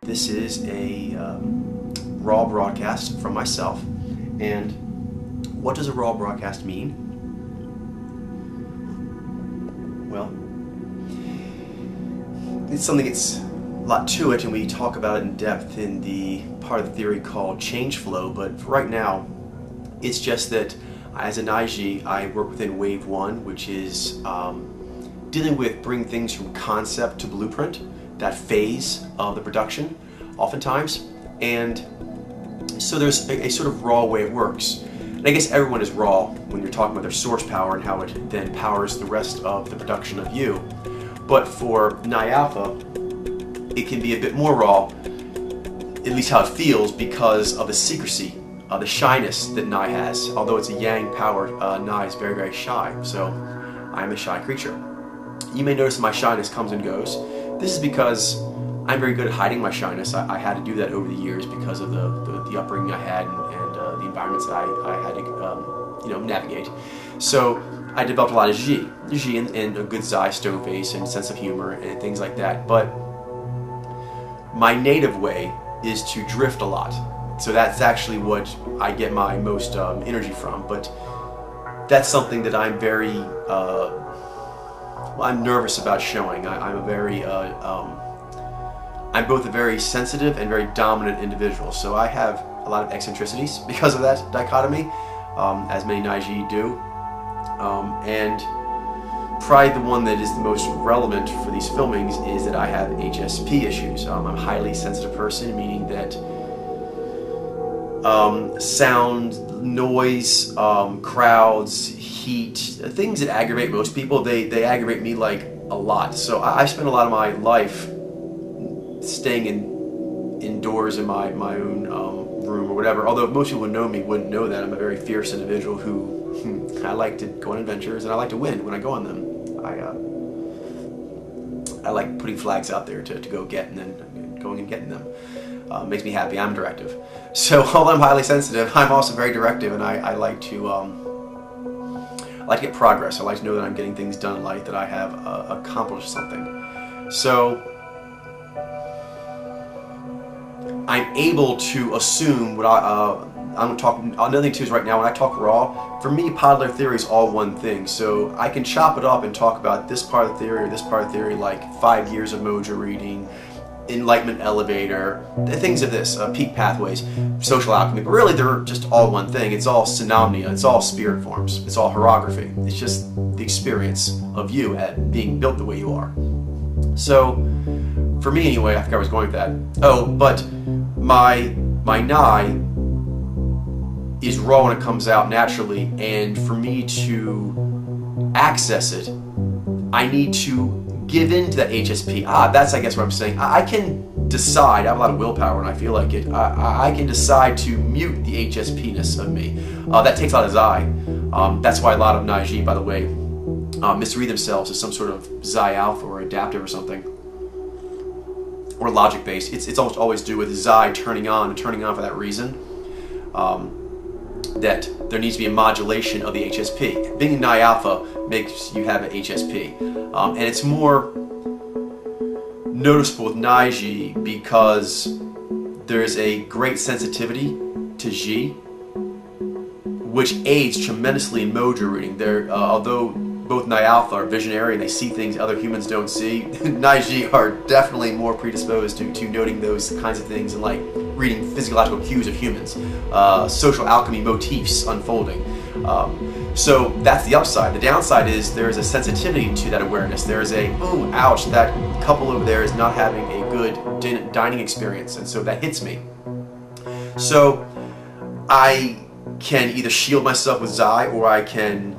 This is a raw broadcast from myself. And what does a raw broadcast mean? Well, it's something that's a lot to it, and we talk about it in depth in the part of the theory called change flow. But for right now, it's just that as an IG, I work within wave 1, which is dealing with bringing things from concept to blueprint, that phase of the production, oftentimes. And so there's a sort of raw way it works. And I guess everyone is raw when you're talking about their source power and how it then powers the rest of the production of you. But for Ni Alpha, it can be a bit more raw, at least how it feels, because of the secrecy, the shyness that Ni has. Although it's a yang-powered, Ni is very, very shy. So I'm a shy creature. You may notice my shyness comes and goes. This is because I'm very good at hiding my shyness. I had to do that over the years because of the upbringing I had and the environments that I had to navigate. So I developed a lot of Ji and a good Zai stone face and sense of humor and things like that. But my native way is to drift a lot. So that's actually what I get my most energy from. But that's something that I'm very I'm nervous about showing. I'm both a very sensitive and very dominant individual. So I have a lot of eccentricities because of that dichotomy, as many Naiji do. And probably the one that is the most relevant for these filmings is that I have HSP issues. I'm a highly sensitive person, meaning that sound, noise, crowds, heat, things that aggravate most people, they aggravate me like a lot. So I spend a lot of my life staying indoors in my own room or whatever. Although most people who know me wouldn't know that. I'm a very fierce individual who I like to go on adventures and I like to win when I go on them. I like putting flags out there to go get and then going and getting them. Makes me happy. I'm directive. So although I'm highly sensitive, I'm also very directive, and I like to get progress. I like to know that I'm getting things done in life, that I have accomplished something. So I'm able to assume what I'm talking. Another thing too is right now when I talk raw, for me, podular theory is all one thing. So I can chop it up and talk about this part of the theory or this part of the theory, like 5 years of mojo reading, enlightenment elevator, things of this, peak pathways, social alchemy, but really they're just all one thing. It's all synonymy, it's all spirit forms, it's all horography. It's just the experience of you at being built the way you are. So, for me anyway, I think I was going with that. Oh, but my Ni is raw when it comes out naturally, and for me to access it, I need to give in to that HSP. That's I guess what I'm saying. I can decide, I have a lot of willpower when I feel like it, I can decide to mute the HSP-ness of me. That takes a lot of Zai. That's why a lot of Naiji, by the way, misread themselves as some sort of Zai alpha or adaptive or something. Or logic based. It's almost always do with Zai turning on and turning on for that reason. That there needs to be a modulation of the HSP. Being a Ni Alpha makes you have an HSP. And it's more noticeable with Naiji because there's a great sensitivity to Ji, which aids tremendously in mojo reading. Although both Ni Alpha are visionary and they see things other humans don't see, Naiji are definitely more predisposed to noting those kinds of things and like reading physiological cues of humans, social alchemy motifs unfolding. So that's the upside. The downside is there is a sensitivity to that awareness. There is a, ooh, ouch, that couple over there is not having a good dining experience, and so that hits me. So I can either shield myself with Zai, or I can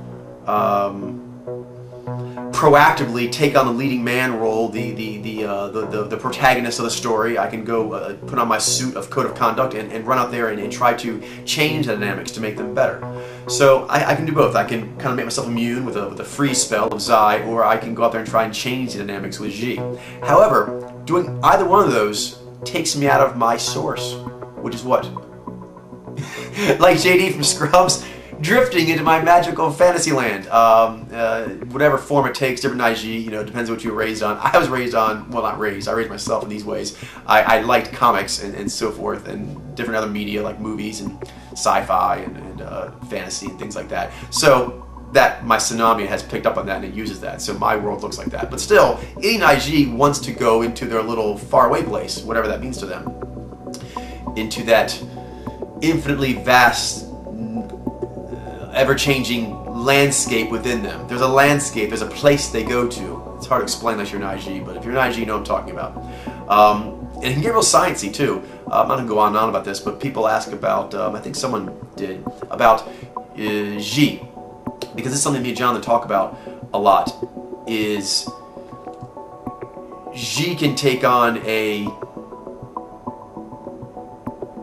proactively take on the leading man role, the protagonist of the story. I can go put on my suit of code of conduct and run out there and try to change the dynamics to make them better. So I can do both. I can kind of make myself immune with a free spell of Zai, or I can go out there and try and change the dynamics with Ji. However, doing either one of those takes me out of my source, which is what? Like JD from Scrubs, drifting into my magical fantasy land. Whatever form it takes, different Naiji, you know, depends on what you were raised on. I was raised on, well, not raised, I raised myself in these ways. I liked comics and so forth, and different other media like movies and sci-fi and fantasy and things like that. So that my Tsunami has picked up on that and it uses that. So my world looks like that. But still, any Naiji wants to go into their little faraway place, whatever that means to them, into that infinitely vast, ever-changing landscape within them. There's a landscape, there's a place they go to. It's hard to explain unless you're an IG, but if you're an IG, you know what I'm talking about. And it can get real sciencey too. I'm not going to go on and on about this, but people ask about, I think someone did, about G. Because it's something me and Jonathan talk about a lot, is G can take on a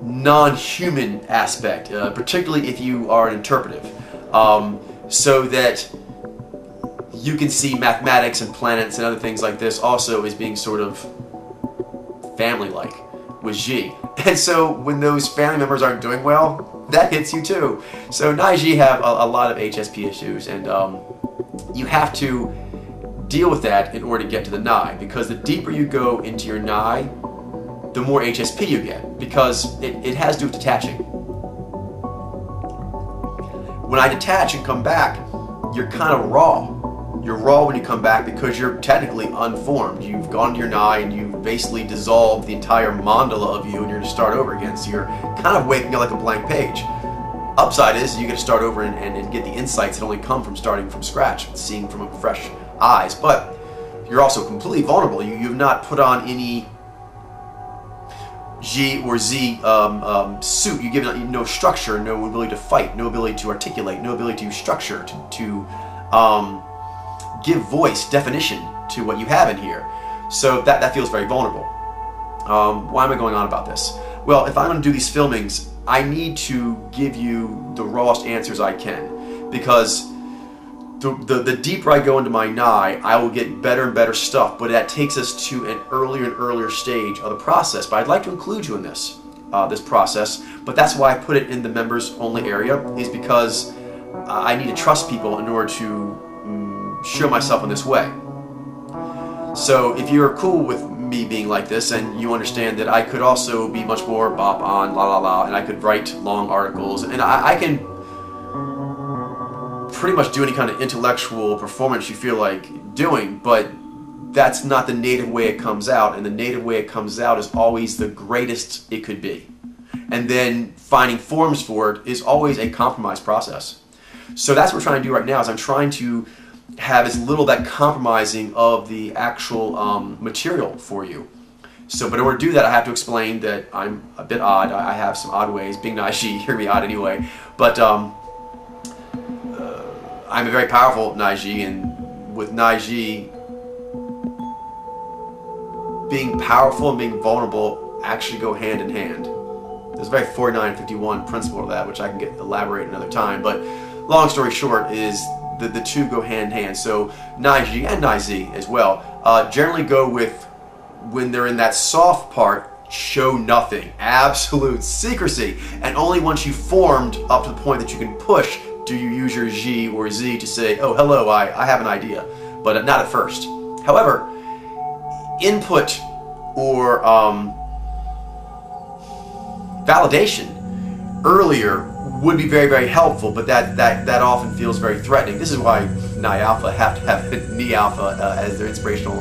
non-human aspect, particularly if you are an interpretive, so that you can see mathematics and planets and other things like this also as being sort of family-like with G. And so when those family members aren't doing well, that hits you too. So Naiji have a lot of HSP issues, and you have to deal with that in order to get to the Nai, because the deeper you go into your Nai, the more HSP you get, because it has to do with detaching. When I detach and come back, you're kind of raw. You're raw when you come back because you're technically unformed. You've gone to your Nai and you've basically dissolved the entire mandala of you and you're to start over again. So you're kind of waking up like a blank page. Upside is you get to start over and get the insights that only come from starting from scratch, seeing from fresh eyes. But you're also completely vulnerable. You've not put on any G or Z suit. You give no structure, no ability to fight, no ability to articulate, no ability to structure, to give voice, definition to what you have in here. So that feels very vulnerable. Why am I going on about this? Well, if I'm going to do these filmings, I need to give you the rawest answers I can, because the deeper I go into my Nai, I will get better and better stuff, but that takes us to an earlier and earlier stage of the process. But I'd like to include you in this process, but that's why I put it in the members only area, is because I need to trust people in order to show myself in this way. So if you're cool with me being like this, and you understand that I could also be much more bop on, la la la, and I could write long articles, and I can pretty much do any kind of intellectual performance you feel like doing, but that's not the native way it comes out, and the native way it comes out is always the greatest it could be. And then finding forms for it is always a compromise process. So that's what we're trying to do right now, is I'm trying to have as little that compromising of the actual material for you. So, but in order to do that, I have to explain that I'm a bit odd. I have some odd ways. Being Naiji, hear me odd anyway. But I'm a very powerful Naiji, and with Naiji, being powerful and being vulnerable actually go hand in hand. There's a very 49-51 principle to that, which I can elaborate another time. But long story short is the two go hand in hand. So Naiji and Naizi as well generally go with, when they're in that soft part, show nothing, absolute secrecy, and only once you've formed up to the point that you can push do you use your G or Z to say, oh hello, I have an idea, but not at first. However, input or validation earlier would be very, very helpful, but that often feels very threatening. This is why Ni Alpha have to have Ni Alpha as their inspirational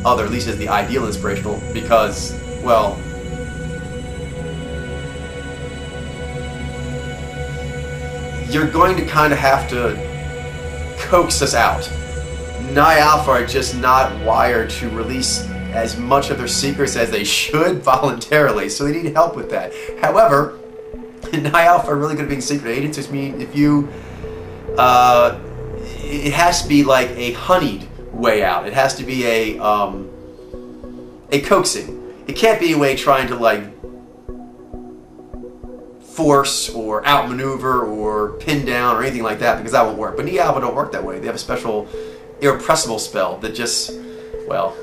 other, at least as the ideal inspirational, because, well, you're going to kind of have to coax us out. Ni Alpha are just not wired to release as much of their secrets as they should voluntarily, so they need help with that. However, Ni Alpha are really good at being secret agents, which means if you, it has to be like a honeyed way out. It has to be a coaxing. It can't be a way trying to like force or outmaneuver or pin down or anything like that, because that won't work. But Ni Alpha don't work that way. They have a special irrepressible spell that just, well,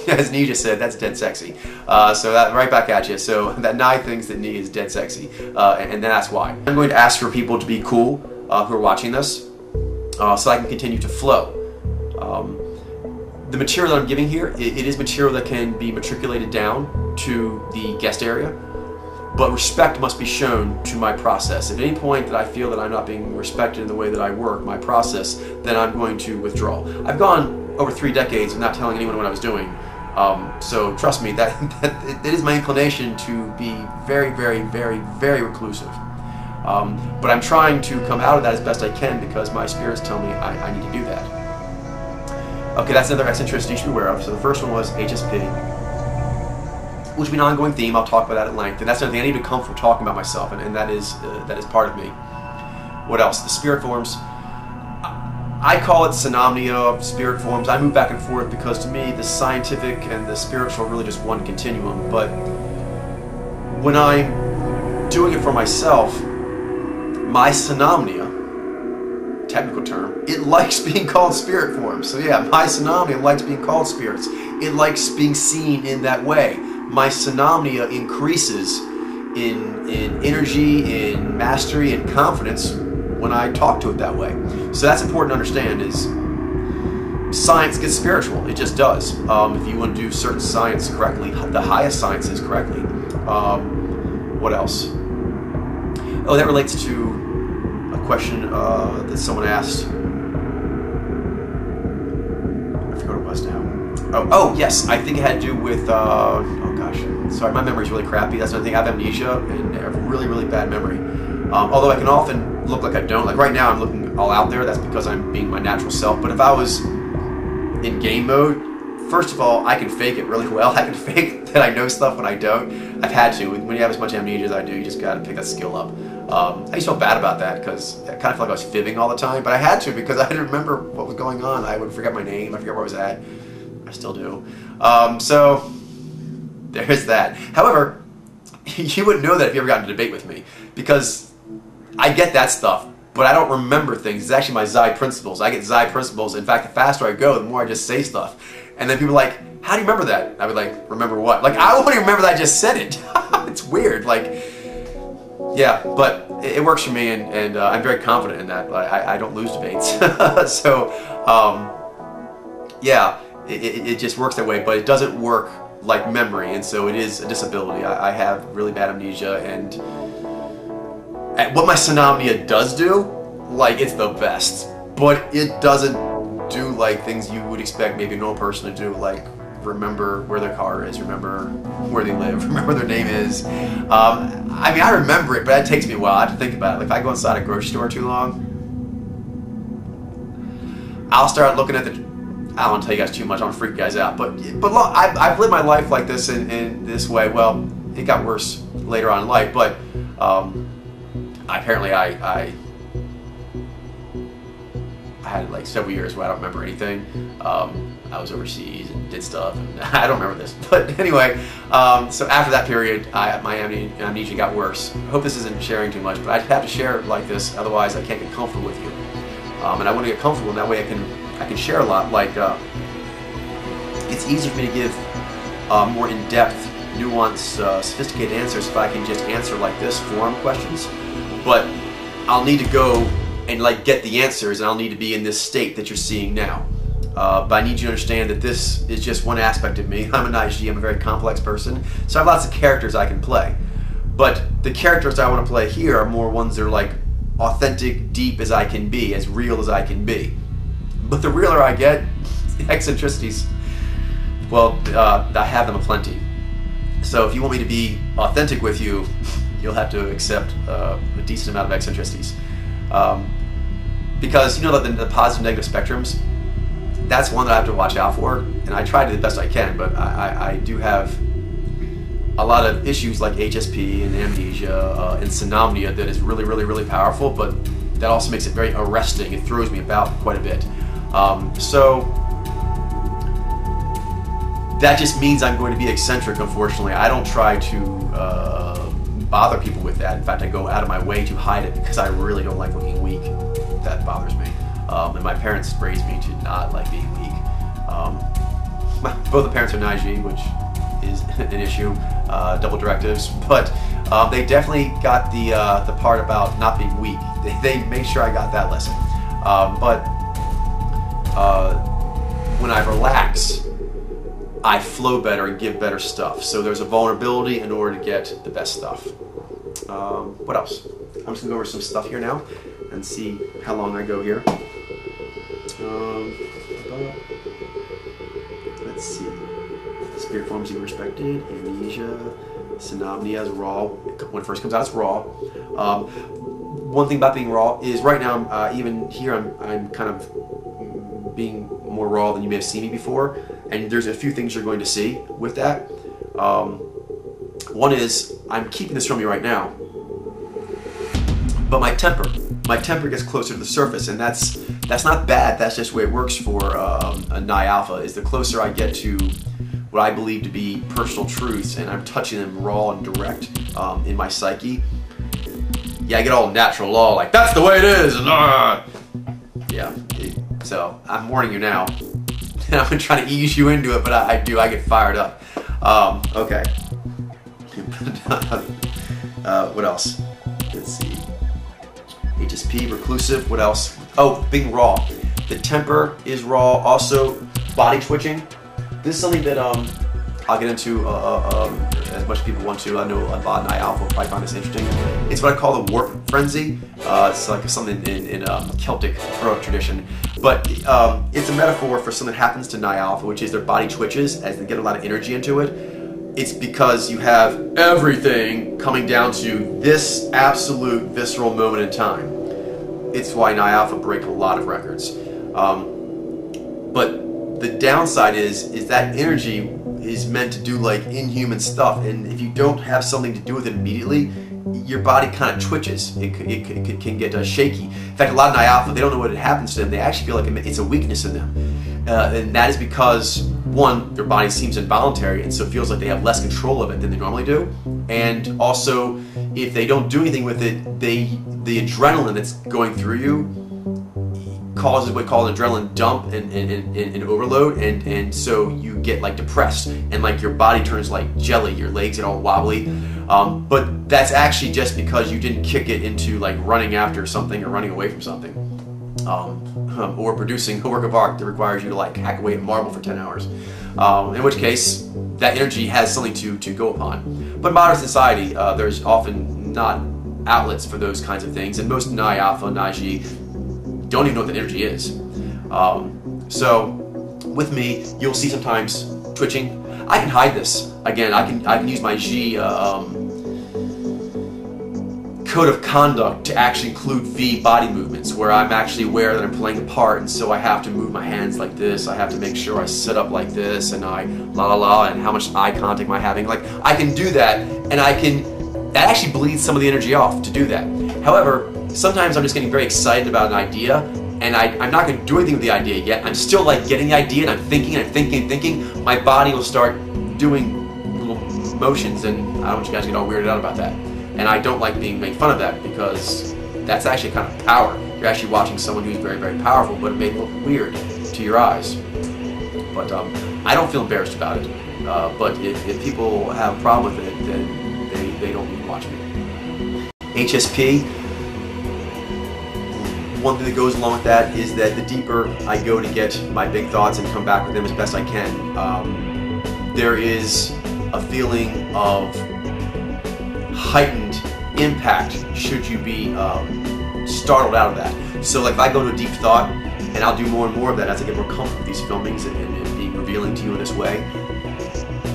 as Nee just said, that's dead sexy. So that right back at you. So that Nye thinks that Nee is dead sexy, and that's why. I'm going to ask for people to be cool who are watching this, so I can continue to flow. The material that I'm giving here, it is material that can be matriculated down to the guest area, but respect must be shown to my process. At any point that I feel that I'm not being respected in the way that I work, my process, then I'm going to withdraw. I've gone over 3 decades of not telling anyone what I was doing, so trust me, that it is my inclination to be very, very, very, very reclusive. But I'm trying to come out of that as best I can because my spirits tell me I need to do that. Okay, that's another eccentricity you should be aware of. So the first one was HSP, which will be an ongoing theme. I'll talk about that at length, and that's another thing I need to be comfortable talking about myself, and that is part of me. What else? The spirit forms. I call it synomnia of spirit forms. I move back and forth because to me the scientific and the spiritual are really just one continuum. But when I'm doing it for myself, my synomnia, technical term, it likes being called spirit forms. So yeah, my synomnia likes being called spirits. It likes being seen in that way. My synomnia increases in energy, in mastery, and confidence when I talk to it that way. So that's important to understand, is science gets spiritual. It just does. If you want to do certain science correctly, the highest sciences correctly. What else? Oh, that relates to a question that someone asked. I forgot what it was now. Oh, yes, I think it had to do with, oh gosh, sorry, my memory's really crappy. That's another thing. I have amnesia and I have really, really bad memory. Although I can often look like I don't. Like right now I'm looking all out there. That's because I'm being my natural self. But if I was in game mode, first of all, I can fake it really well. I can fake that I know stuff when I don't. I've had to. When you have as much amnesia as I do, you just got to pick that skill up. I used to feel bad about that because I kind of felt like I was fibbing all the time, but I had to because I didn't remember what was going on. I would forget my name. I forget where I was at. I still do. So there's that. However, you wouldn't know that if you ever got into a debate with me because I get that stuff, but I don't remember things. It's actually my Xi principles. I get Xi principles. In fact, the faster I go, the more I just say stuff. And then people are like, how do you remember that? I would like, remember what? Like, I wouldn't remember that I just said it. It's weird. Like, yeah, but it works for me, and I'm very confident in that. I don't lose debates. So, yeah, it just works that way, but it doesn't work like memory, and so it is a disability. I have really bad amnesia, and what my synopnia does do, like, it's the best, but it doesn't do like things you would expect maybe a normal person to do, like remember where their car is, remember where they live, remember their name is. I mean, I remember it, but that takes me a while. I have to think about it. Like, if I go inside a grocery store too long, I'll start looking at the, I don't want to tell you guys too much, I don't want to freak you guys out, but look, I've lived my life like this in this way. Well, it got worse later on in life, but apparently I had like several years where I don't remember anything. I was overseas and did stuff, and I don't remember this. But anyway, so after that period, my amnesia got worse. I hope this isn't sharing too much, but I have to share it like this, otherwise I can't get comfortable with you. And I want to get comfortable, and that way I can share a lot. Like, it's easier for me to give more in-depth, nuanced, sophisticated answers if I can just answer like this, forum questions. But I'll need to go and like get the answers, and I'll need to be in this state that you're seeing now. But I need you to understand that this is just one aspect of me. I'm an IG, I'm a very complex person, so I have lots of characters I can play. But the characters I want to play here are more ones that are like authentic, deep as I can be, as real as I can be. But the realer I get, the eccentricities, well, I have them aplenty. So if you want me to be authentic with you, you'll have to accept a decent amount of eccentricities. Because you know that the positive and negative spectrums, that's one that I have to watch out for, and I try to do the best I can, but I do have a lot of issues like HSP and amnesia and synopnia that is really, really, really powerful, but that also makes it very arresting. It throws me about quite a bit. So that just means I'm going to be eccentric, unfortunately. I don't try to bother people with that. In fact, I go out of my way to hide it because I really don't like looking weak. That bothers me. And my parents raised me to not like being weak. both the parents are Naiji, which is an issue, double directives, but they definitely got the part about not being weak. They made sure I got that lesson. But when I relax, I flow better and give better stuff. So there's a vulnerability in order to get the best stuff. What else? I'm just gonna go over some stuff here now and see how long I go here. Let's see. Spirit forms you respected. Amnesia. Synopnia is raw. When it first comes out, it's raw. One thing about being raw is right now, even here, I'm kind of being more raw than you may have seen me before. And there's a few things you're going to see with that. One is, I'm keeping this from you right now, but my temper gets closer to the surface, and that's not bad. That's just the way it works for a Ni Alpha. Is the closer I get to what I believe to be personal truths, and I'm touching them raw and direct in my psyche. Yeah, I get all natural law, like that's the way it is. And, yeah. So I'm warning you now. I'm gonna try to ease you into it, but I get fired up. Okay. What else? Let's see. HSP, reclusive. What else? Oh, being raw. The temper is raw. Also, body twitching. This is something that I'll get into as much as people want to. I know a lot of Ni Alpha will probably find this interesting. It's what I call the warp frenzy. It's like something in Celtic heroic tradition. But it's a metaphor for something that happens to Ni Alpha, which is their body twitches as they get a lot of energy into it. It's because you have everything coming down to this absolute visceral moment in time. It's why Ni Alpha break a lot of records. But the downside is that energy is meant to do like inhuman stuff, and if you don't have something to do with it immediately, your body kind of twitches. It can get shaky. In fact, a lot of Ni Alpha, they don't know what happens to them. They actually feel like it's a weakness in them. And that is because, one, their body seems involuntary, and so it feels like they have less control of it than they normally do. And also, if they don't do anything with it, the adrenaline that's going through you causes what we call an adrenaline dump and overload, and so you get like depressed, and like your body turns like jelly, your legs get all wobbly. But that's actually just because you didn't kick it into like running after something or running away from something. Or producing a work of art that requires you to like hack away at marble for 10 hours. In which case, that energy has something to go upon. But in modern society, there's often not outlets for those kinds of things, and most Ni Alpha, Naiji don't even know what that energy is. So, with me, you'll see sometimes twitching. I can hide this. Again, I can use my G code of conduct to actually include V body movements, where I'm actually aware that I'm playing a part, and so I have to move my hands like this. I have to make sure I sit up like this, and I la la la, and how much eye contact am I having? Like, I can do that, and that actually bleeds some of the energy off to do that. However, sometimes I'm just getting very excited about an idea, and I'm not going to do anything with the idea yet. I'm still like getting the idea, and I'm thinking. My body will start doing little motions, and I don't want you guys to get all weirded out about that. And I don't like being made fun of that, because that's actually kind of power. You're actually watching someone who's very, very powerful, but it may look weird to your eyes. But I don't feel embarrassed about it. But if people have a problem with it, then they don't need to watch me. HSP. One thing that goes along with that is that the deeper I go to get my big thoughts and come back with them as best I can, there is a feeling of heightened impact should you be startled out of that. So like if I go to a deep thought, and I'll do more and more of that as I get more comfortable with these filmings and being revealing to you in this way,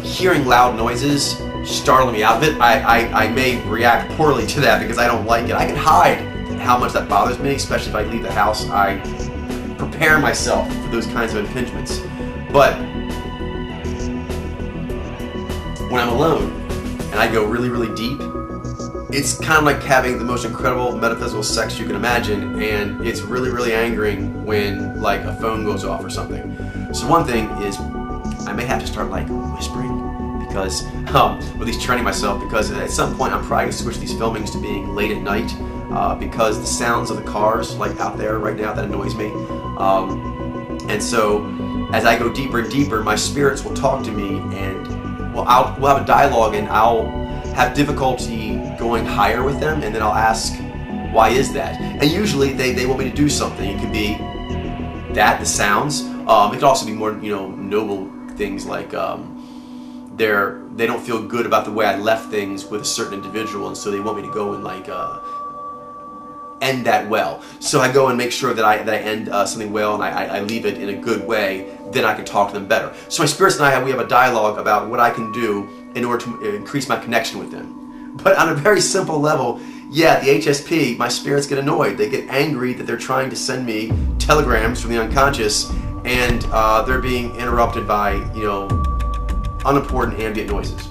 hearing loud noises startling me out of it, I may react poorly to that because I don't like it. I can hide how much that bothers me, especially if I leave the house. I prepare myself for those kinds of impingements. But when I'm alone and I go really, really deep, it's kind of like having the most incredible metaphysical sex you can imagine, and it's really, really angering when like a phone goes off or something. So one thing is I may have to start like whispering, because with these training myself, because at some point I'm probably going to switch these filmings to being late at night, because the sounds of the cars like out there right now, that annoys me. And so as I go deeper and deeper, my spirits will talk to me, and we'll have a dialogue, and I'll have difficulty going higher with them, and then I'll ask, why is that? And usually they want me to do something. It could be that, the sounds. It could also be more, noble things like they don't feel good about the way I left things with a certain individual, and so they want me to go and end that well. So I go and make sure that I end something well, and I leave it in a good way. Then I can talk to them better. So my spirits and we have a dialogue about what I can do in order to increase my connection with them. But on a very simple level, yeah, the HSP, my spirits get annoyed. They get angry that they're trying to send me telegrams from the unconscious, and they're being interrupted by, unimportant ambient noises.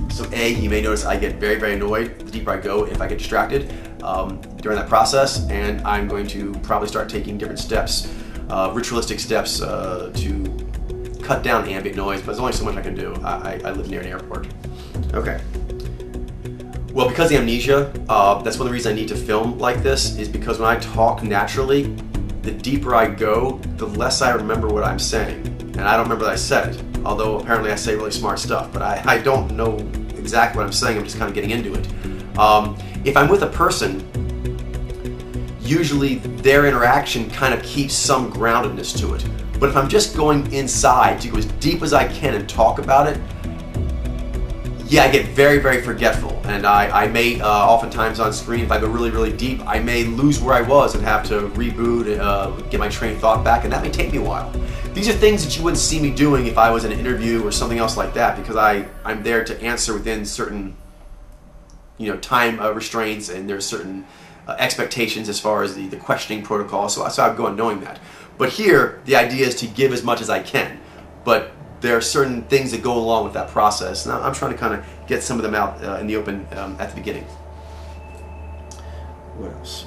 So you may notice I get very, very annoyed the deeper I go if I get distracted during that process, and I'm going to probably start taking different steps, ritualistic steps to cut down ambient noise, but there's only so much I can do. I live near an airport. Okay. Well, because of the amnesia, that's one of the reasons I need to film like this, is because when I talk naturally, the deeper I go, the less I remember what I'm saying. And I don't remember that I said it, although apparently I say really smart stuff, but I don't know exactly what I'm saying. I'm just kind of getting into it. If I'm with a person, usually their interaction kind of keeps some groundedness to it. But if I'm just going inside to go as deep as I can and talk about it, yeah, I get very, very forgetful, and I may, oftentimes on screen, if I go really, really deep, I may lose where I was and have to reboot, get my train of thought back, and that may take me a while. These are things that you wouldn't see me doing if I was in an interview or something else like that, because I'm there to answer within certain, time restraints, and there's certain expectations as far as the questioning protocol, so I would go on knowing that. But here, the idea is to give as much as I can, but there are certain things that go along with that process, and I'm trying to kind of get some of them out in the open at the beginning. What else?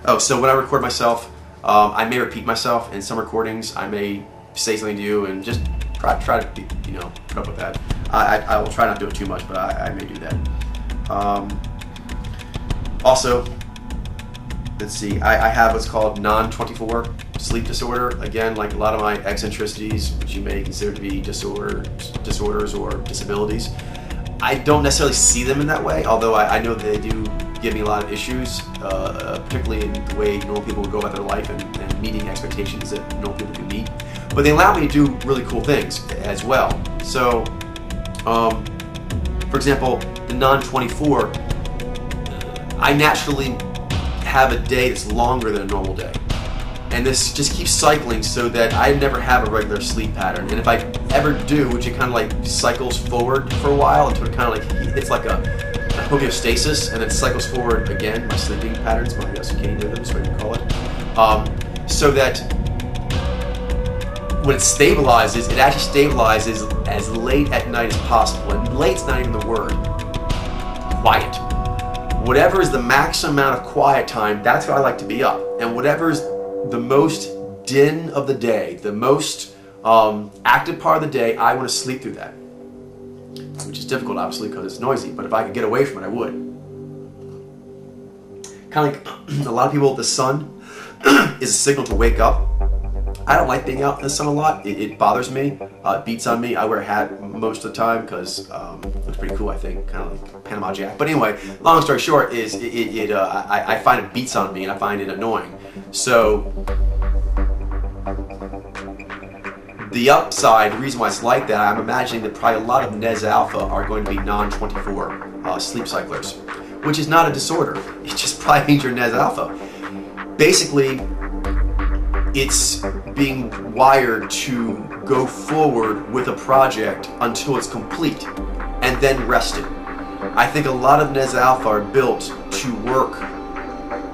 Oh, so when I record myself, I may repeat myself in some recordings. I may say something to you and just try to put up with that. I will try not to do it too much, but I may do that. Also, let's see, I have what's called non-24 sleep disorder. Again, like a lot of my eccentricities, which you may consider to be disorders or disabilities, I don't necessarily see them in that way, although I know that they do give me a lot of issues, particularly in the way normal people would go about their life and meeting expectations that normal people can meet. But they allow me to do really cool things as well. So, for example, the non-24, I naturally have a day that's longer than a normal day. And this just keeps cycling so that I never have a regular sleep pattern. And if I ever do, which it kind of like cycles forward for a while until it kind of like, it's like a homeostasis, and then cycles forward again, my sleeping patterns, my circadian rhythms, whatever you call it. So that when it stabilizes, it actually stabilizes as late at night as possible. And late's not even the word. Quiet. Whatever is the maximum amount of quiet time, that's what I like to be up. And whatever's the most din of the day, the most active part of the day, I want to sleep through that. Which is difficult, obviously, because it's noisy, but if I could get away from it, I would. Kind of like a lot of people, the sun is a signal to wake up. I don't like being out in the sun a lot. It bothers me. It beats on me. I wear a hat most of the time because it looks pretty cool, I think, kind of like Panama Jack. But anyway, long story short is I find it beats on me and I find it annoying. So the upside, the reason why it's like that, I'm imagining that probably a lot of Nes Alpha are going to be non-24 sleep cyclers, which is not a disorder. It just probably means you're Nes Alpha. Basically, it's being wired to go forward with a project until it's complete and then rest it. I think a lot of Nes Alpha are built to work,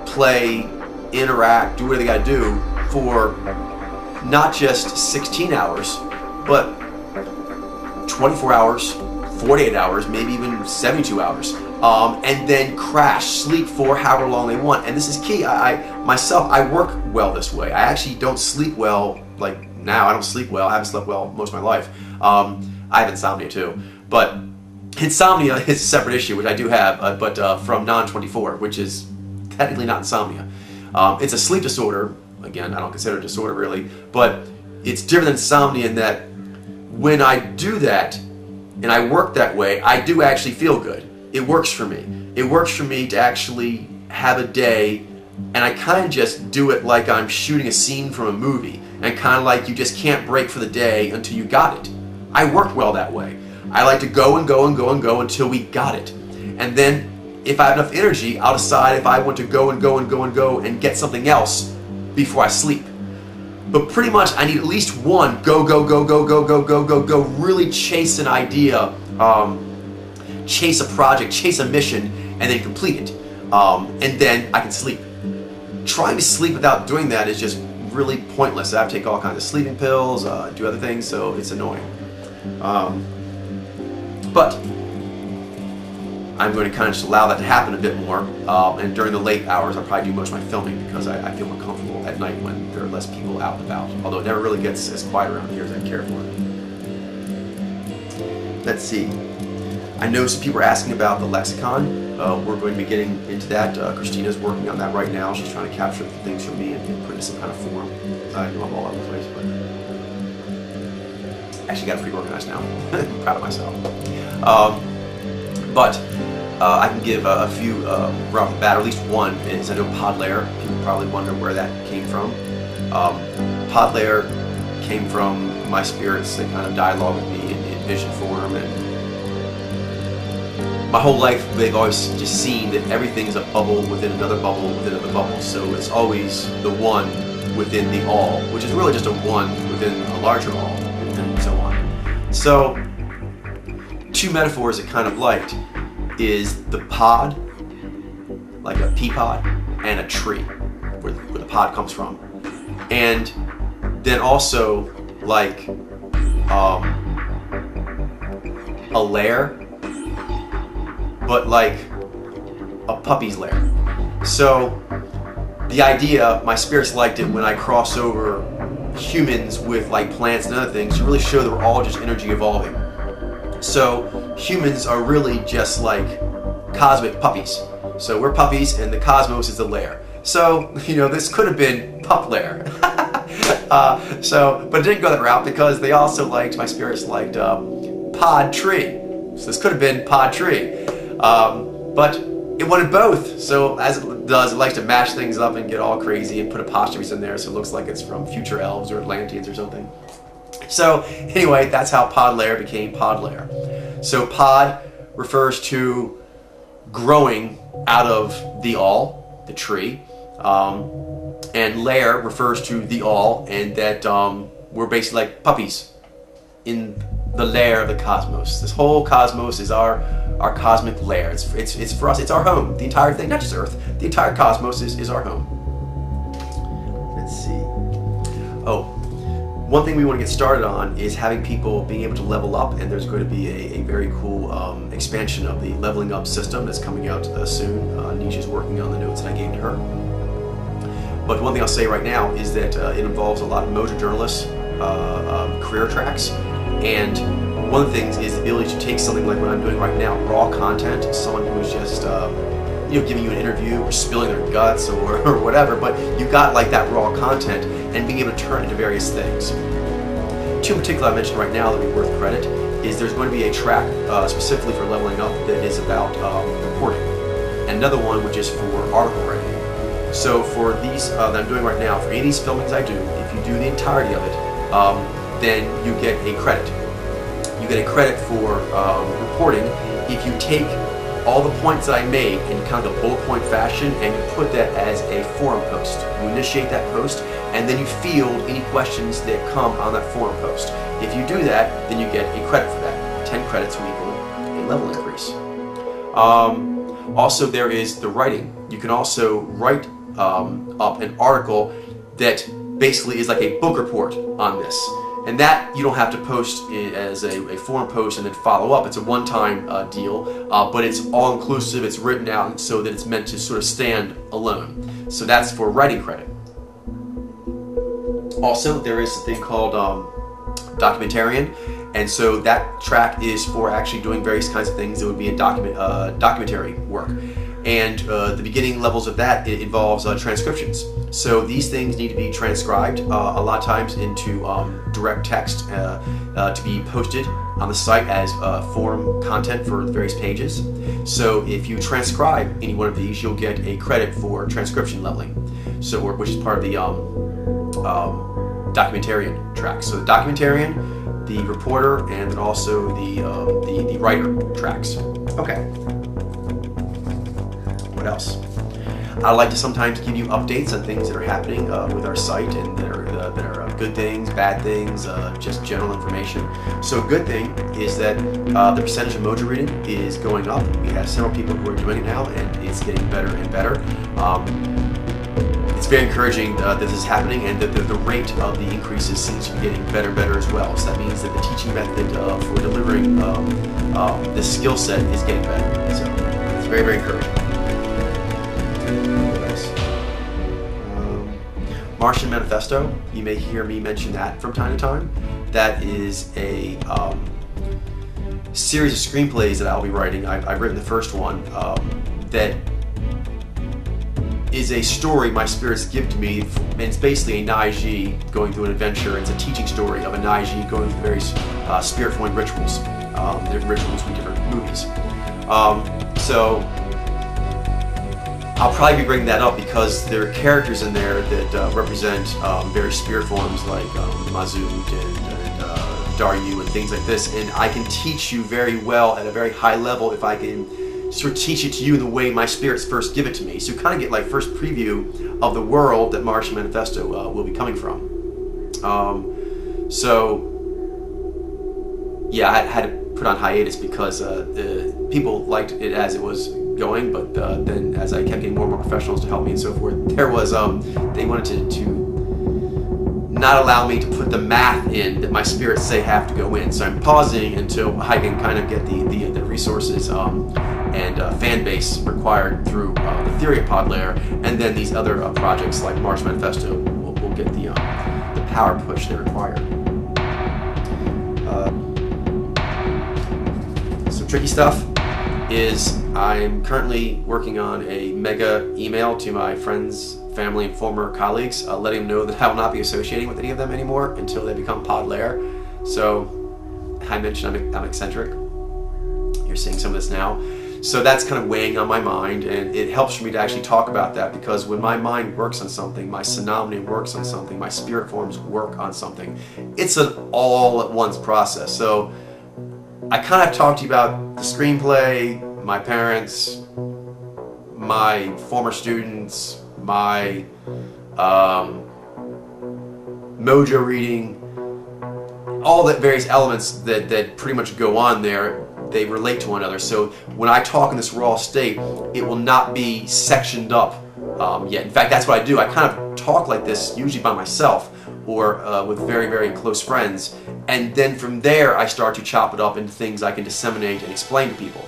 play, interact, do whatever they gotta do for not just 16 hours, but 24 hours, 48 hours, maybe even 72 hours. And then crash, sleep for however long they want. And this is key. Myself, I work well this way. I actually don't sleep well, like now, I don't sleep well. I haven't slept well most of my life. I have insomnia too. But insomnia is a separate issue, which I do have, but from non-24, which is technically not insomnia. It's a sleep disorder, Again, I don't consider it a disorder really, but it's different than insomnia in that when I do that and I work that way, I do actually feel good. It works for me. It works for me to actually have a day, and I kind of just do it like I'm shooting a scene from a movie, and kind of like you just can't break for the day until you got it. I work well that way. I like to go and go and go and go until we got it. And then if I have enough energy, I'll decide if I want to go and go and go and go and get something else before I sleep. But pretty much I need at least one go, go, go, go, go, go, go, go, go, really chase an idea, chase a project, chase a mission, and then complete it. And then I can sleep. Trying to sleep without doing that is just really pointless. I have to take all kinds of sleeping pills, do other things, so it's annoying. But I'm going to kind of just allow that to happen a bit more, and during the late hours I'll probably do most of my filming because I feel more comfortable at night when there are less people out and about, although it never really gets as quiet around here as I care for. Let's see. I know some people are asking about the lexicon. We're going to be getting into that. Christina's working on that right now. She's trying to capture the things from me and put it in some kind of form. I know I'm all over the place, but actually got it pretty organized now. I'm proud of myself. I can give a few right off the bat, or at least one is I know pod layer. People probably wonder where that came from. Pod layer came from my spirits that kind of dialogue with me in vision form, and my whole life they've always just seen that everything is a bubble within another bubble within another bubble. So it's always the one within the all, which is really just a one within a larger all, and so on. So two metaphors that kind of liked is the pod, like a pea pod, and a tree, where the pod comes from. And then also like a lair, but like a puppy's lair. So the idea, my spirits liked it when I cross over humans with like plants and other things to really show that we're all just energy evolving. So humans are really just like cosmic puppies. So we're puppies and the cosmos is the lair. So, you know, this could have been pup lair. But it didn't go that route because they also liked, my spirits liked pod tree. So this could have been pod tree. But it wanted both. So as it does, it likes to mash things up and get all crazy and put apostrophes in there so it looks like it's from future elves or Atlanteans or something. So anyway, that's how pod layer became pod layer. So pod refers to growing out of the all, the tree, and layer refers to the all, and that we're basically like puppies in the lair of the cosmos. This whole cosmos is our cosmic lair. It's for us, it's our home. The entire thing, not just Earth, the entire cosmos is our home. Let's see. Oh. One thing we want to get started on is having people being able to level up, and there's going to be a very cool expansion of the leveling up system that's coming out soon. Nisha's working on the notes that I gave to her. But one thing I'll say right now is that it involves a lot of motor journalists, career tracks, and one of the things is the ability to take something like what I'm doing right now, raw content, someone who is just giving you an interview or spilling their guts or whatever, but you got like that raw content and being able to turn it into various things. Two in particular I mentioned right now that would be worth credit is there's going to be a track specifically for leveling up that is about reporting, and another one which is for article writing. So for these that I'm doing right now, for any of these filmings I do, if you do the entirety of it, then you get a credit. You get a credit for reporting if you take all the points that I made in kind of a bullet point fashion and you put that as a forum post. You initiate that post and then you field any questions that come on that forum post. If you do that, then you get a credit for that. 10 credits will equal a level increase. Also, there is the writing. You can also write up an article that basically is like a book report on this. And that you don't have to post as a forum post and then follow up. It's a one-time deal, but it's all-inclusive. It's written out so that it's meant to sort of stand alone. So that's for writing credit. Also, there is a thing called documentarian, and so that track is for actually doing various kinds of things that would be in documentary work. And the beginning levels of that, it involves transcriptions. So these things need to be transcribed a lot of times into direct text to be posted on the site as forum content for the various pages. So if you transcribe any one of these, you'll get a credit for transcription leveling, so which is part of the documentarian track. So the documentarian, the reporter, and then also the writer tracks. Okay. What else? I like to sometimes give you updates on things that are happening with our site, and that are good things, bad things, just general information. So a good thing is that the percentage of Mojo reading is going up. We have several people who are doing it now, and it's getting better and better. It's very encouraging that this is happening, and that the rate of the increases seems to be getting better and better as well. So that means that the teaching method for delivering this skill set is getting better. So it's very, very encouraging. Martian Manifesto, you may hear me mention that from time to time. That is a series of screenplays that I'll be writing. I've written the first one that is a story my spirits give to me, and it's basically a Naiji going through an adventure. It's a teaching story of a Naiji going through various spirit-forming rituals. There's rituals from different movies. So I'll probably be bringing that up because there are characters in there that represent various spirit forms like Mazut and Daryu and things like this, and I can teach you very well at a very high level if I can sort of teach it to you in the way my spirits first give it to me. So you kind of get like first preview of the world that Martian Manifesto will be coming from. So yeah, I had to put on hiatus because people liked it as it was going, but then as I kept getting more and more professionals to help me and so forth, there was they wanted to not allow me to put the math in that my spirits say have to go in. So I'm pausing until I can kind of get the resources and fan base required through the theory of pod layer, and then these other projects like Martian Manifesto will get the power push they require. Some tricky stuff is I'm currently working on a mega email to my friends, family, and former colleagues, letting them know that I will not be associating with any of them anymore until they become pod layer. So I mentioned I'm eccentric. You're seeing some of this now. So that's kind of weighing on my mind, and it helps for me to actually talk about that, because when my mind works on something, my phenomena works on something, my spirit forms work on something, it's an all-at-once process. So I kind of talked to you about the screenplay, my parents, my former students, my mojo reading, all the various elements that pretty much go on there. They relate to one another. So when I talk in this raw state, it will not be sectioned up yet. In fact, that's what I do. I kind of talk like this, usually by myself or with very, very close friends. And then from there, I start to chop it up into things I can disseminate and explain to people.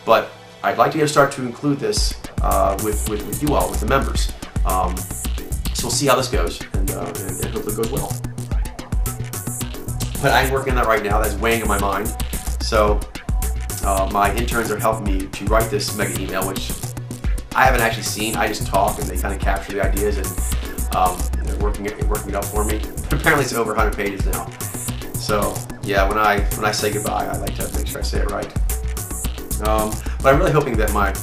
But I'd like to start to include this with you all, with the members. So we'll see how this goes, and hopefully it goes well. But I'm working on that right now. That's weighing on my mind. So my interns are helping me to write this mega email, which I haven't actually seen. I just talk, and they kind of capture the ideas, and they're working it up for me. Apparently, it's over 100 pages now. So yeah, when I say goodbye, I like to make sure I say it right. But I'm really hoping that my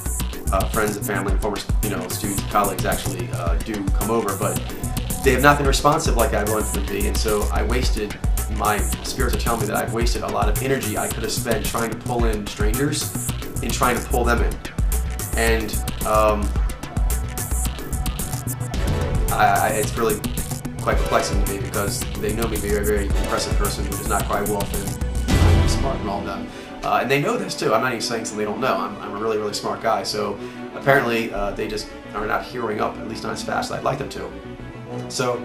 friends and family and former students and colleagues actually do come over, but they have not been responsive like I wanted them to be, and so my spirits are telling me that I've wasted a lot of energy I could have spent trying to pull in strangers and trying to pull them in. And it's really quite perplexing to me, because they know me to be a very, very impressive person who does not cry wolf and I'm smart and all that. And they know this too. I'm not even saying something they don't know. I'm a really, really smart guy. So apparently they just are not hearing up, at least not as fast as I'd like them to. So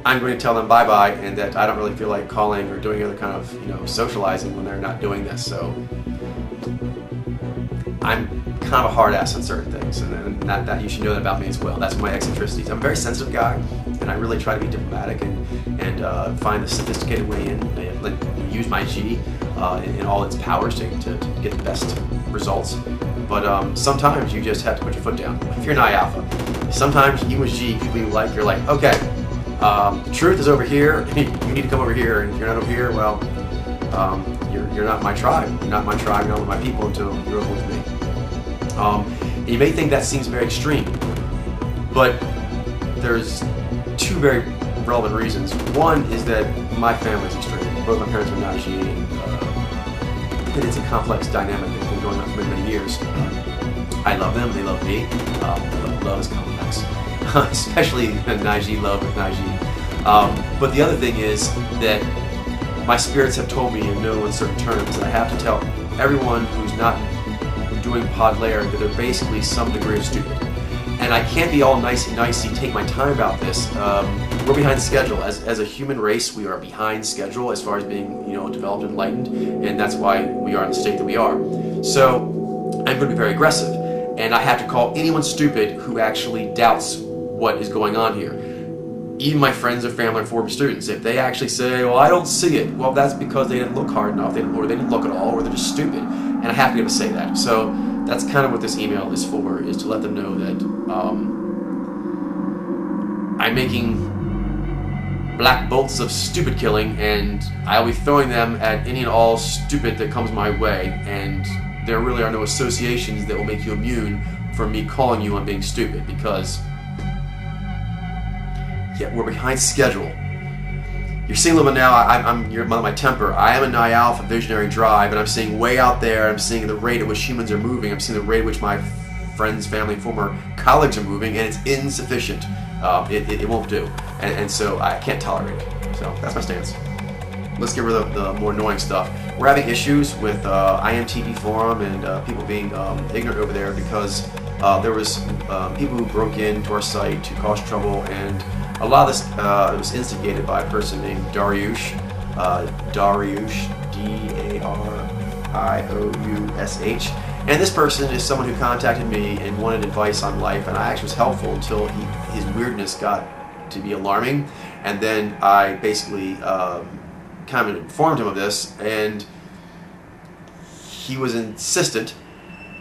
I'm going to tell them bye-bye, and that I don't really feel like calling or doing other kind of socializing when they're not doing this. So I'm kind of a hard ass on certain things, and that you should know that about me as well. That's my eccentricities. I'm a very sensitive guy, and I really try to be diplomatic and find the sophisticated way in, and use my G in all its powers to get the best results. But sometimes you just have to put your foot down. If you're an I alpha, sometimes you as G, people you like, you're like, okay, truth is over here. You need to come over here. And if you're not over here, well, you're not my tribe. You're not my tribe. You're not my people until you're over with me. And you may think that seems very extreme, but there's two very relevant reasons. One is that my family's extreme. Both my parents are Naji, and it's a complex dynamic that's been going on for many, many years. I love them, they love me, but love is complex, especially Naji love with Naji. But the other thing is that my spirits have told me in no uncertain terms that I have to tell everyone who's not doing pod layer that they're basically some degree of stupid. And I can't be all nicey, take my time about this. We're behind schedule. As a human race, we are behind schedule as far as being, developed and enlightened, and that's why we are in the state that we are. So I'm going to be very aggressive, and I have to call anyone stupid who actually doubts what is going on here. Even my friends or family or former students, if they actually say, well, I don't see it, well, that's because they didn't look hard enough, or they didn't look at all, or they're just stupid. And I have to be able to say that. So that's kind of what this email is for, is to let them know that I'm making black bolts of stupid killing, and I'll be throwing them at any and all stupid that comes my way, and there really are no associations that will make you immune from me calling you on being stupid, because we're behind schedule. You're seeing a little bit now, you're my temper. I am a Ni Alpha visionary drive, and I'm seeing way out there, I'm seeing the rate at which humans are moving, I'm seeing the rate at which my friends, family, former colleagues are moving, and it's insufficient. It won't do. And so I can't tolerate it. So that's my stance. Let's get rid of the more annoying stuff. We're having issues with IMTV forum and people being ignorant over there because there was people who broke into our site to cause trouble, and a lot of this was instigated by a person named Dariush, D-A-R-I-O-U-S-H. And this person is someone who contacted me and wanted advice on life, and I actually was helpful until his weirdness got to be alarming, and then I basically kind of informed him of this, and he was insistent,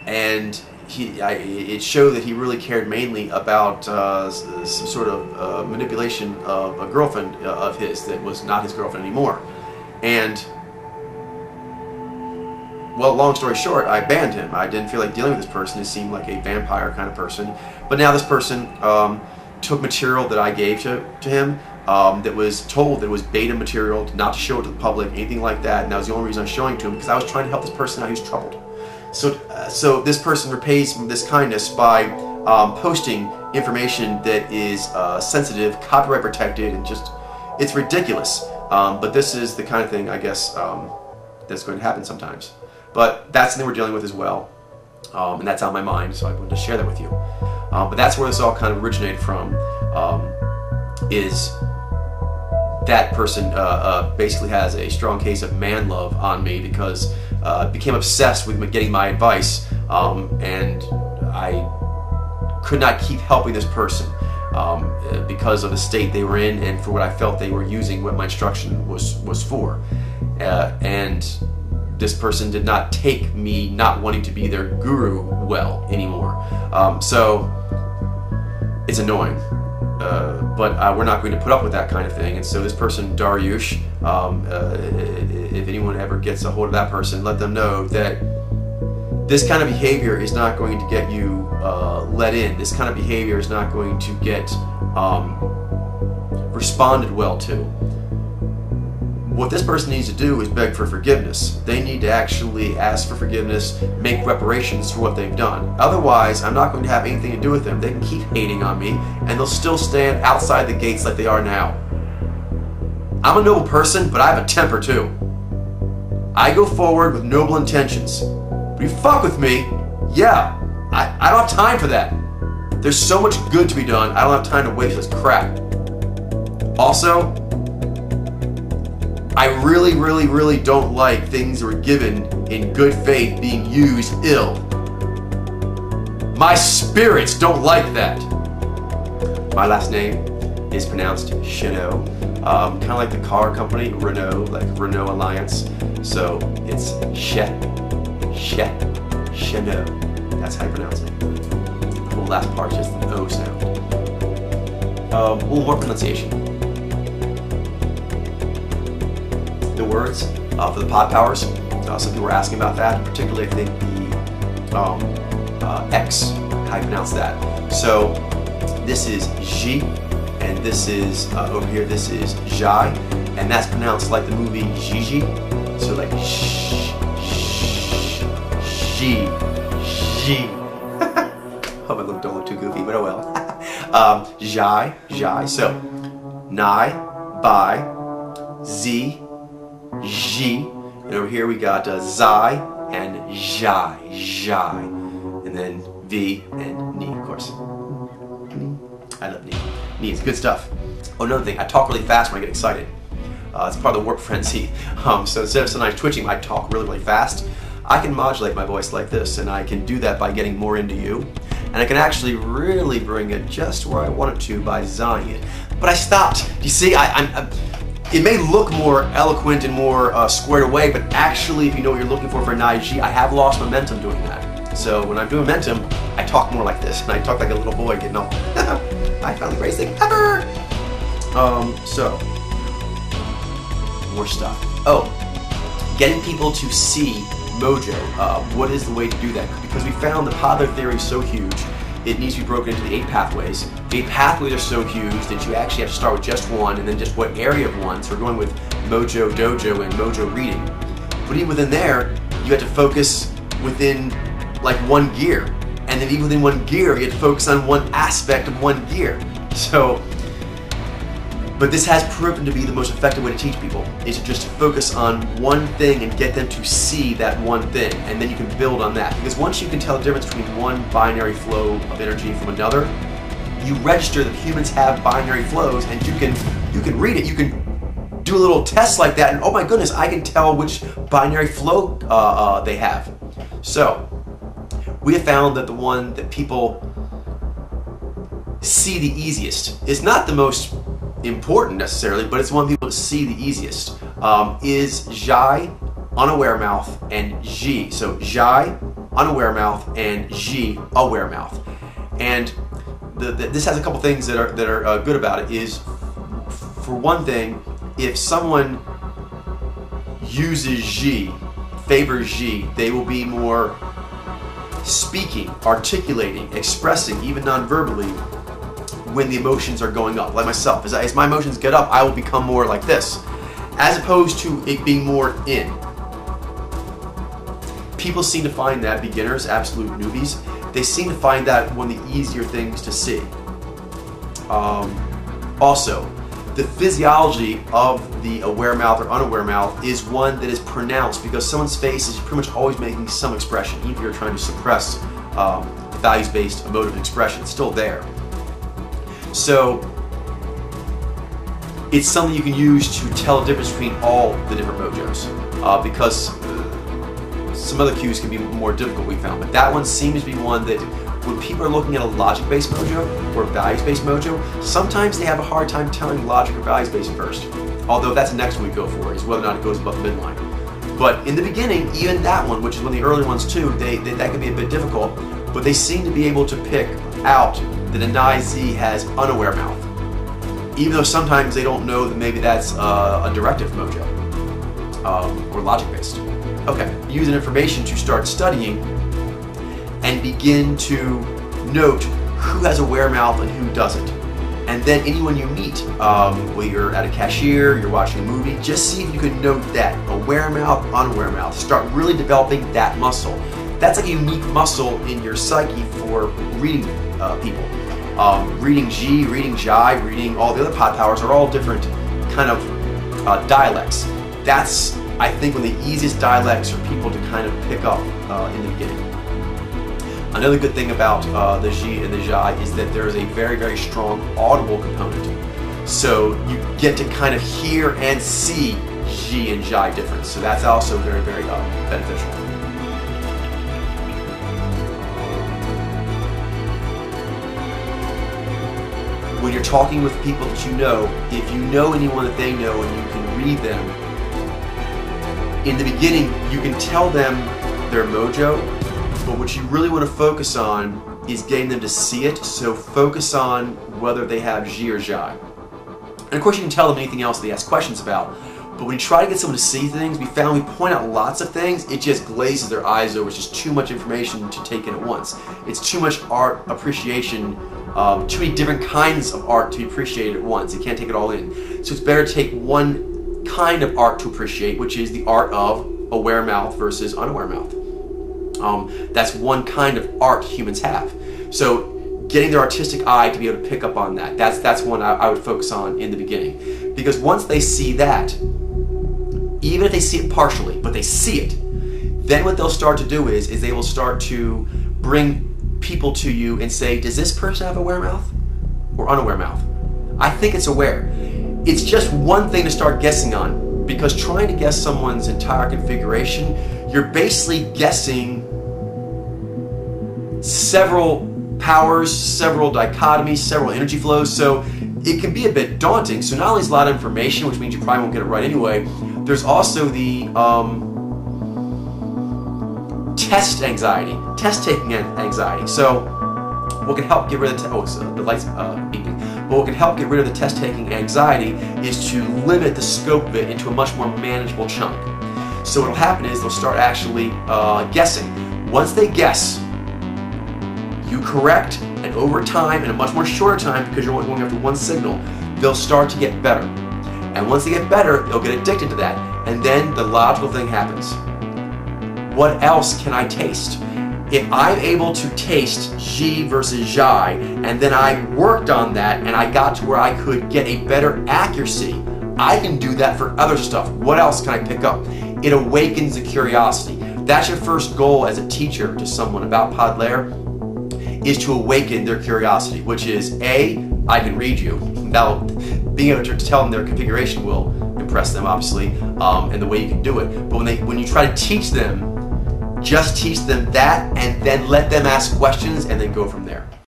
and it showed that he really cared mainly about some sort of manipulation of a girlfriend of his that was not his girlfriend anymore. And well, long story short, I banned him. I didn't feel like dealing with this person. He seemed like a vampire kind of person. But now this person took material that I gave to him that was told that it was beta material, not to show it to the public, anything like that. And that was the only reason I was showing it to him, because I was trying to help this person out who's troubled. So this person repays this kindness by posting information that is sensitive, copyright protected, and just, it's ridiculous. But this is the kind of thing, I guess, that's going to happen sometimes. But that's something we're dealing with as well, and that's on my mind, so I wanted to share that with you. But that's where this all kind of originated from, is that person basically has a strong case of man love on me, because became obsessed with getting my advice, and I could not keep helping this person because of the state they were in and for what I felt they were using what my instruction was for. And this person did not take me not wanting to be their guru well anymore. So it's annoying. But we're not going to put up with that kind of thing. And so this person, Dariush, if anyone ever gets a hold of that person, let them know that this kind of behavior is not going to get you let in. This kind of behavior is not going to get responded well to. What this person needs to do is beg for forgiveness. They need to actually ask for forgiveness, make reparations for what they've done. Otherwise, I'm not going to have anything to do with them. They can keep hating on me, and they'll still stand outside the gates like they are now. I'm a noble person, but I have a temper too. I go forward with noble intentions. But you fuck with me, yeah, I don't have time for that. There's so much good to be done, I don't have time to wait for this crap. Also, I really, really, really don't like things that were given in good faith being used ill. My spirits don't like that. My last name is pronounced Cheneau. Kind of like the car company, Renault, like Renault Alliance. So it's Cheneau. That's how you pronounce it. The last part is just an O sound. A little more pronunciation. The words for the pod powers. Some people were asking about that, particularly I think the X, how you pronounce that. So this is J, and this is, over here, this is Jai, and that's pronounced like the movie Gigi. So like G. Hope I don't look too goofy, but oh well. Jai. So Nai, Bai, Z, Ji, and over here we got Zai and Jai, and then V and Ni, of course. I love Ni. Ni is good stuff. Oh, another thing, I talk really fast when I get excited. It's part of the warp frenzy. So instead of sometimes twitching, I talk really fast. I can modulate my voice like this, and I can do that by getting more into you. And I can actually really bring it just where I want it to by designing it. But I stopped. You see, it may look more eloquent and more squared away, but actually, if you know what you're looking for an IG, I have lost momentum doing that. So when I'm doing momentum, I talk more like this, and I talk like a little boy getting all, I found the greatest thing ever! So, more stuff. Oh, getting people to see Mojo. What is the way to do that? Because we found the popular theory is so huge, it needs to be broken into the 8 pathways. The 8 pathways are so huge that you actually have to start with just one, and then just what area of one. So we're going with Mojo Dojo and Mojo Reading. But even within there, you have to focus within like one gear. And then even within one gear, you have to focus on one aspect of one gear. So, but this has proven to be the most effective way to teach people, is to just focus on one thing and get them to see that one thing, and then you can build on that. Because once you can tell the difference between one binary flow of energy from another, you register that humans have binary flows, and you can read it. You can do a little test like that, and oh my goodness, I can tell which binary flow they have. So, we have found that the one that people see the easiest is not the most important necessarily, but it's one people see the easiest, is Jai, unaware mouth, and Ji. So Jai, unaware mouth, and Ji, aware mouth. And this has a couple things that are good about it. Is, for one thing, if someone uses Ji, favors Ji, they will be more speaking, articulating, expressing, even non-verbally, when the emotions are going up. Like myself, as my emotions get up, I will become more like this, as opposed to it being more in. People seem to find that, beginners, absolute newbies, they seem to find that one of the easier things to see. Also, the physiology of the aware mouth or unaware mouth is one that is pronounced, because someone's face is pretty much always making some expression, even if you're trying to suppress values-based emotive expression, it's still there. So it's something you can use to tell the difference between all the different mojos, because some other cues can be more difficult, we found, but that one seems to be one that when people are looking at a logic-based mojo or values-based mojo, sometimes they have a hard time telling logic or values-based first, although that's the next one we go for, is whether or not it goes above the midline. But in the beginning, even that one, which is one of the early ones too, that can be a bit difficult, but they seem to be able to pick out that a Nai Z has unaware mouth, even though sometimes they don't know that maybe that's a directive mojo or logic based. Okay, using information to start studying and begin to note who has aware mouth and who doesn't. And then anyone you meet, whether you're at a cashier, you're watching a movie, just see if you can note that aware mouth, unaware mouth. Start really developing that muscle. That's like a unique muscle in your psyche for reading people. Reading G, reading Jai, reading all the other pod powers are all different kind of dialects. That's, I think, one of the easiest dialects for people to kind of pick up in the beginning. Another good thing about the Ji and the Jai is that there is a very, very strong audible component. So you get to kind of hear and see Ji and Jai difference. So that's also very, very beneficial. When you're talking with people that you know, if you know anyone that they know and you can read them, in the beginning you can tell them their mojo, But what you really want to focus on is getting them to see it, so focus on whether they have Ji or Jai. And of course you can tell them anything else they ask questions about, but when you try to get someone to see things, we found we point out lots of things, it just glazes their eyes over. It's just too much information to take in at once. It's too much art appreciation, too many different kinds of art to be appreciated at once. You can't take it all in. So it's better to take one kind of art to appreciate, which is the art of aware mouth versus unaware mouth. That's one kind of art humans have. So getting their artistic eye to be able to pick up on that, that's one I would focus on in the beginning. Because once they see that, even if they see it partially, but they see it, then what they'll start to do is they will start to bring people to you and say, does this person have aware mouth or unaware mouth? I think it's aware. It's just one thing to start guessing on, because trying to guess someone's entire configuration, you're basically guessing several powers, several dichotomies, several energy flows, so it can be a bit daunting. So not only is a lot of information, which means you probably won't get it right anyway, there's also the test-taking anxiety. So what can help get rid of the lights beeping. But what can help get rid of the test-taking anxiety is to limit the scope of it into a much more manageable chunk. So what will happen is they'll start actually guessing. Once they guess, you correct, and over time, in a much more shorter time, because you're only going after one signal, they'll start to get better. And once they get better, they'll get addicted to that. And then the logical thing happens. What else can I taste? If I'm able to taste Ji versus Jai, and then I worked on that and I got to where I could get a better accuracy, I can do that for other stuff. What else can I pick up? It awakens the curiosity. That's your first goal as a teacher to someone about Podlayer, is to awaken their curiosity, which is A, I can read you. Now, being able to tell them their configuration will impress them, obviously, and the way you can do it. But when you try to teach them, just teach them that, and then let them ask questions, and then go from there.